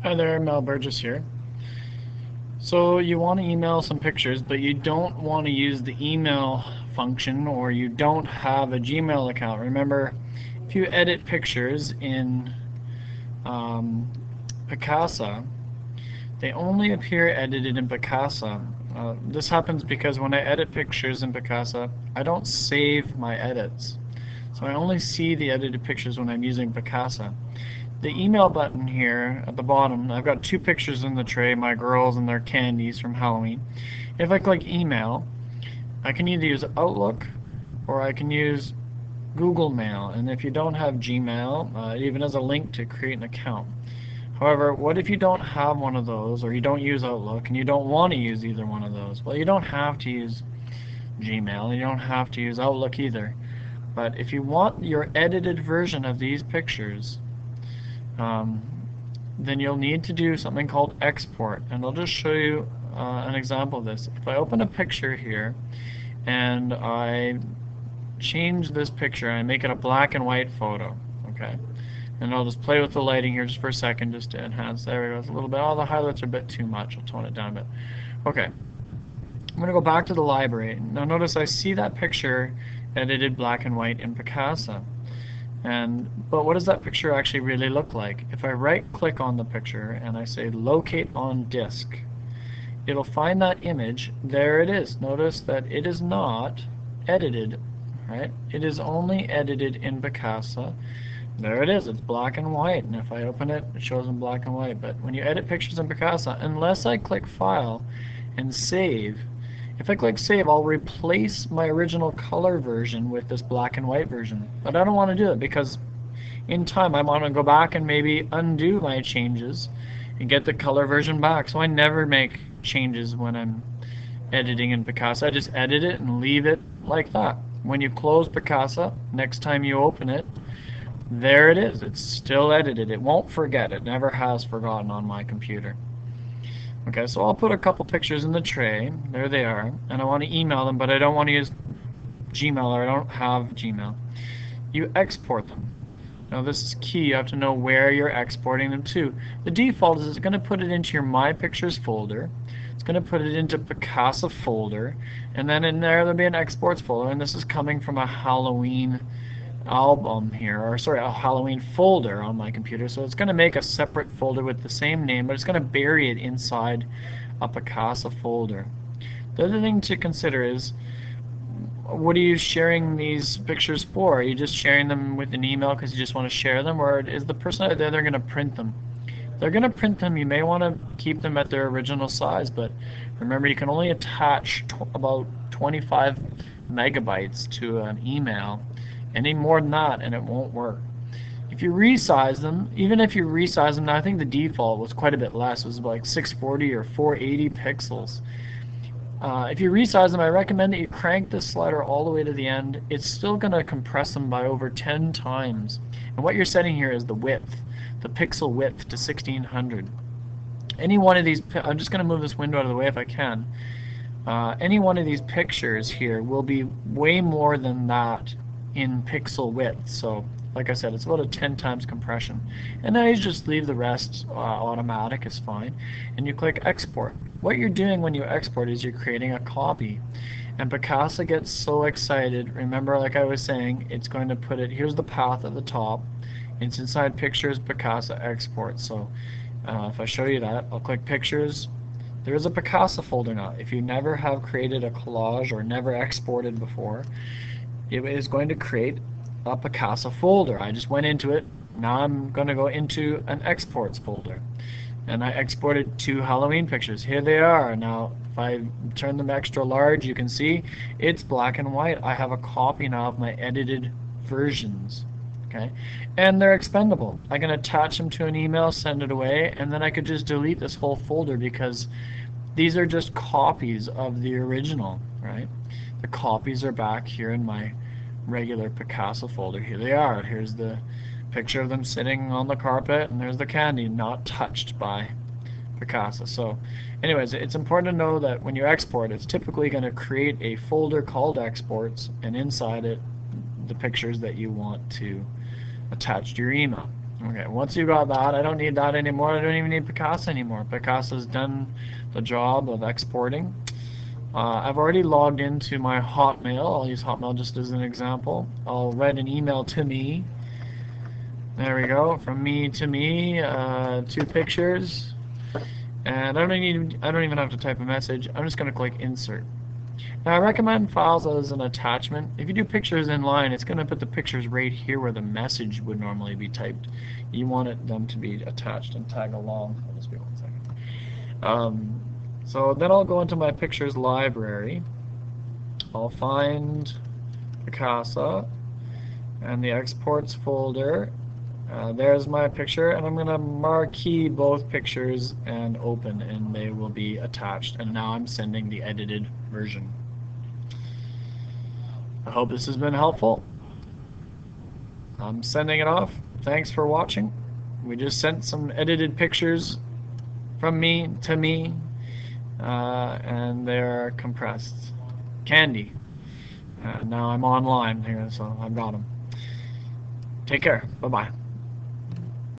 Hi there, Mel Burgess here. So you want to email some pictures, but you don't want to use the email function, or you don't have a Gmail account. Remember, if you edit pictures in um, Picasa, they only appear edited in Picasa. This happens because when I edit pictures in Picasa, I don't save my edits. So I only see the edited pictures when I'm using Picasa. The email button here at the bottom, I've got two pictures in the tray, my girls and their candies from Halloween. If I click email, I can either use Outlook or I can use Google Mail. And if you don't have Gmail, it even has a link to create an account. However, what if you don't have one of those, or you don't use Outlook and you don't want to use either one of those? Well, you don't have to use Gmail, you don't have to use Outlook either. But if you want your edited version of these pictures, um, then you'll need to do something called export. And I'll just show you an example of this. If I open a picture here and I change this picture and I make it a black and white photo, okay? And I'll just play with the lighting here just for a second just to enhance. There we go. It's a little bit, oh, the highlights are a bit too much. I'll tone it down a bit. Okay. I'm going to go back to the library. Now notice I see that picture edited black and white in Picasa. But what does that picture actually really look like? If I right click on the picture and I say locate on disk, it'll find that image. There it is. Notice that it is not edited, right? It is only edited in Picasa. There it is. It's black and white, and if I open it, it shows in black and white. But when you edit pictures in Picasa, unless I click File and Save, if I click Save, I'll replace my original color version with this black and white version. But I don't want to do it because in time I want to go back and maybe undo my changes and get the color version back. So I never make changes when I'm editing in Picasa. I just edit it and leave it like that. When you close Picasa, next time you open it, there it is. It's still edited. It won't forget. It never has forgotten on my computer. Okay, so I'll put a couple pictures in the tray. There they are. And I want to email them, but I don't want to use Gmail, or I don't have Gmail. You export them. Now this is key. You have to know where you're exporting them to. The default is it's going to put it into your My Pictures folder. It's going to put it into Picasa folder. And then in there, there'll be an exports folder. And this is coming from a Halloween album here, or sorry, a Halloween folder on my computer. So it's going to make a separate folder with the same name, but it's going to bury it inside a Picasa folder. The other thing to consider is, what are you sharing these pictures for? Are you just sharing them with an email because you just want to share them, or is the person out there they're going to print them? If they're going to print them, you may want to keep them at their original size, but remember you can only attach about 25 megabytes to an email. Any more than that and it won't work. If you resize them, even if you resize them, now I think the default was quite a bit less. It was like 640 or 480 pixels. If you resize them, I recommend that you crank this slider all the way to the end. It's still going to compress them by over 10 times. And what you're setting here is the width, the pixel width to 1600. Any one of these, I'm just going to move this window out of the way if I can. Any one of these pictures here will be way more than that in pixel width. So like I said, it's about a 10 times compression. And then you just leave the rest automatic is fine. And you click export. What you're doing when you export is you're creating a copy. And Picasa gets so excited. Remember, like I was saying, it's going to put it, here's the path at the top. It's inside Pictures, Picasa Export. So if I show you that, I'll click Pictures. There is a Picasa folder now. If you never have created a collage or never exported before, it is going to create a Picasa folder. I just went into it. Now I'm going to go into an exports folder. And I exported 2 Halloween pictures. Here they are. Now if I turn them extra large, you can see it's black and white. I have a copy now of my edited versions. Okay, and they're expendable. I can attach them to an email, send it away, and then I could just delete this whole folder because these are just copies of the original, right? The copies are back here in my regular Picasa folder. Here they are. Here's the picture of them sitting on the carpet, and there's the candy not touched by Picasa. So anyways, it's important to know that when you export, it's typically going to create a folder called exports, and inside it the pictures that you want to attach to your email. Okay, once you got that, I don't need that anymore. I don't even need Picasa anymore. Picasa's done the job of exporting. I've already logged into my Hotmail. I'll use Hotmail just as an example. I'll write an email to me. There we go, from me to me, 2 pictures. And I don't even have to type a message. I'm just going to click insert. Now I recommend files as an attachment. If you do pictures in line, it's going to put the pictures right here where the message would normally be typed. You want them to be attached and tag along. I'll just be 1 second. So then I'll go into my pictures library. I'll find Picasa and the exports folder. There's my picture, and I'm going to marquee both pictures and open, and they will be attached. And now I'm sending the edited version. I hope this has been helpful. I'm sending it off. Thanks for watching. We just sent some edited pictures from me to me, and they're compressed. Candy. Now I'm online here, so I've got them. Take care. Bye-bye.